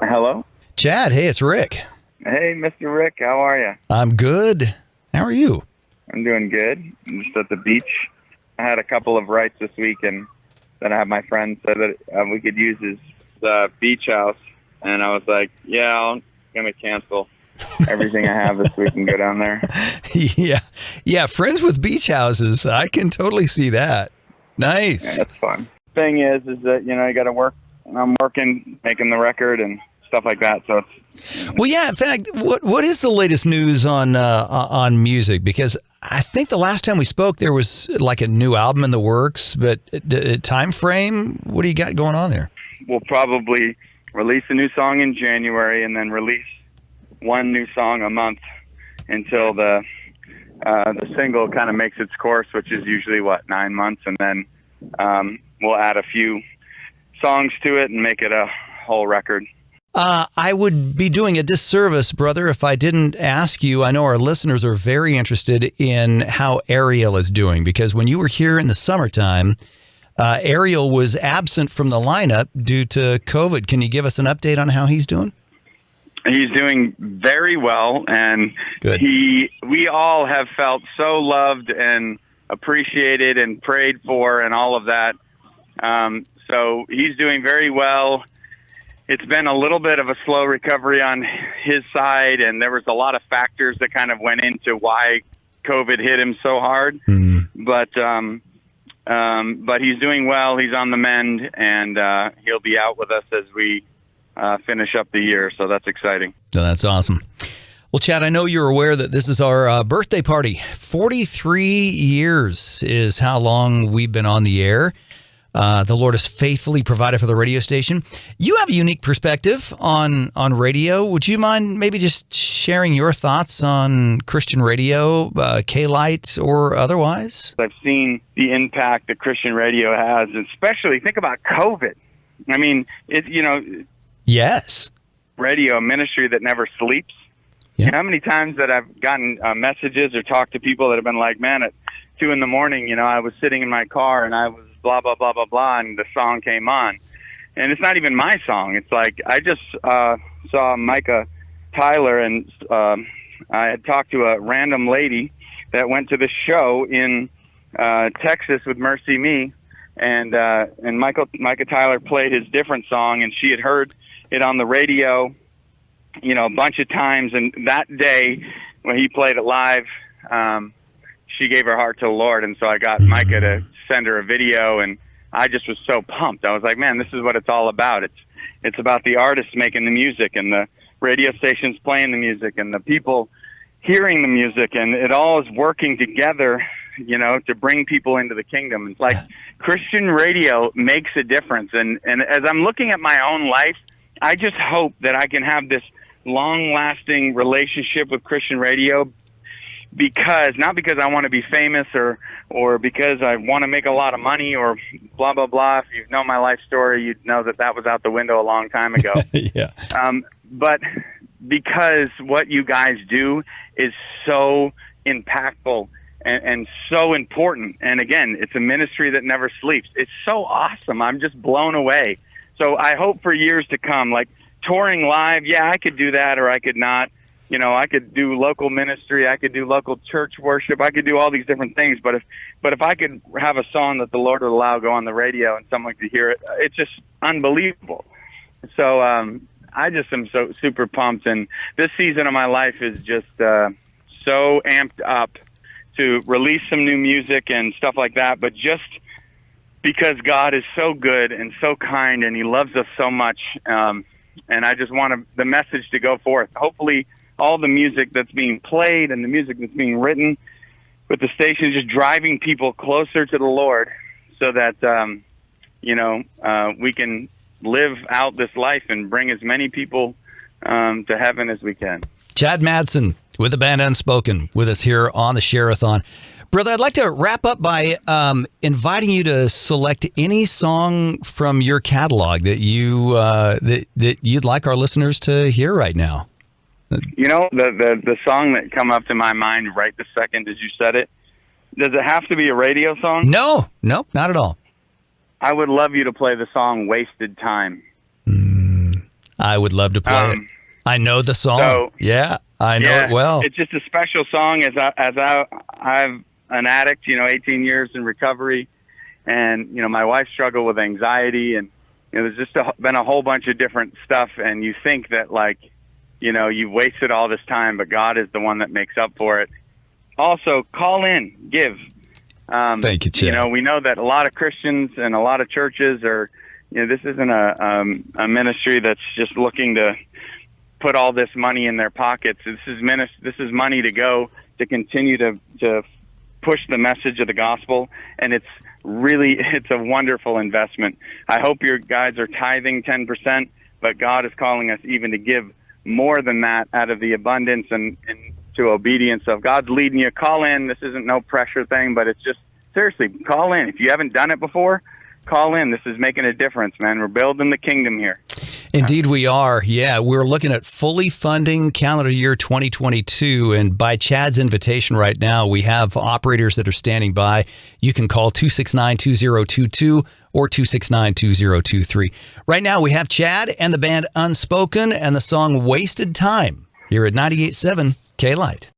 Hello? Chad, hey, it's Rick. Hey, Mr. Rick, how are you? I'm good. How are you? I'm doing good. I'm just at the beach. I had a couple of rights this week, and then I had my friend said that we could use his beach house, and I was like, yeah, I'm going to cancel everything I have this week and go down there. Yeah, friends with beach houses. I can totally see that. Nice. Yeah, that's fun. Thing is that, you got to work. I'm working, making the record and stuff like that, so it's... Well, yeah, in fact, what is the latest news on music? Because I think the last time we spoke, there was like a new album in the works, but time frame, what do you got going on there? We'll probably release a new song in January and then release one new song a month until the single kind of makes its course, which is usually, 9 months, and then we'll add a few songs to it and make it a whole record. I would be doing a disservice, brother, if I didn't ask you. I know our listeners are very interested in how Ariel is doing, because when you were here in the summertime, Ariel was absent from the lineup due to COVID. Can you give us an update on how he's doing? He's doing very well, and good. We all have felt so loved and appreciated and prayed for and all of that. So he's doing very well. It's been a little bit of a slow recovery on his side, and there was a lot of factors that kind of went into why COVID hit him so hard. But he's doing well. He's on the mend, and he'll be out with us as we finish up the year. So that's exciting. No, that's awesome. Well, Chad, I know you're aware that this is our birthday party. 43 years is how long we've been on the air. The Lord has faithfully provided for the radio station. You have a unique perspective on radio. Would you mind maybe just sharing your thoughts on Christian radio, K-Light or otherwise? I've seen the impact that Christian radio has, especially think about COVID. I mean, Yes. Radio, a ministry that never sleeps. Yeah. You know how many times that I've gotten messages or talked to people that have been like, man, at 2 a.m, I was sitting in my car and I was blah, blah, blah, blah, blah, and the song came on. And it's not even my song. It's like I just saw Micah Tyler, and I had talked to a random lady that went to the show in Texas with Mercy Me, and Micah Tyler played his different song, and she had heard it on the radio, a bunch of times. And that day when he played it live, she gave her heart to the Lord. And so I got Micah to send her a video, and I just was so pumped. I was like, man, this is what it's all about. It's about the artists making the music and the radio stations playing the music and the people hearing the music, and it all is working together, to bring people into the kingdom. It's like Christian radio makes a difference. And as I'm looking at my own life, I just hope that I can have this long-lasting relationship with Christian radio, not because I want to be famous or because I want to make a lot of money or blah, blah, blah. If you know my life story, you'd know that was out the window a long time ago. Yeah. But because what you guys do is so impactful and so important. And again, it's a ministry that never sleeps. It's so awesome. I'm just blown away. So I hope for years to come, like touring live, I could do that or I could not. I could do local ministry, I could do local church worship, I could do all these different things. But if I could have a song that the Lord would allow go on the radio and someone could hear it, it's just unbelievable. So I just am so super pumped, and this season of my life is just so amped up to release some new music and stuff like that. But just because God is so good and so kind, and He loves us so much, and I just want the message to go forth. Hopefully, all the music that's being played and the music that's being written with the station just driving people closer to the Lord, so that we can live out this life and bring as many people to heaven as we can. Chad Mattson with the band Unspoken with us here on the Share-a-thon. Brother, I'd like to wrap up by inviting you to select any song from your catalog that you that you'd like our listeners to hear right now. The song that come up to my mind right this second as you said it, does it have to be a radio song? No, not at all. I would love you to play the song Wasted Time. I would love to play it. I know the song. So, I know it well. It's just a special song I'm an addict, 18 years in recovery. And, my wife struggled with anxiety, and, there's just been a whole bunch of different stuff. And you think that, you've wasted all this time, but God is the one that makes up for it. Also, call in, give. Thank you, Chad. We know that a lot of Christians and a lot of churches are, this isn't a ministry that's just looking to put all this money in their pockets. This is money to go to continue to push the message of the gospel, and it's a wonderful investment. I hope your guys are tithing 10%, but God is calling us even to give more than that out of the abundance and to obedience of God's leading you. Call in. This isn't no pressure thing, but it's just, seriously, call in. If you haven't done it before, call in. This is making a difference, man. We're building the kingdom here. Indeed we are. Yeah, we're looking at fully funding calendar year 2022, and by Chad's invitation right now, we have operators that are standing by. You can call 269-2022 or 269-2023. Right now, we have Chad and the band Unspoken and the song Wasted Time here at 98.7 K-Light.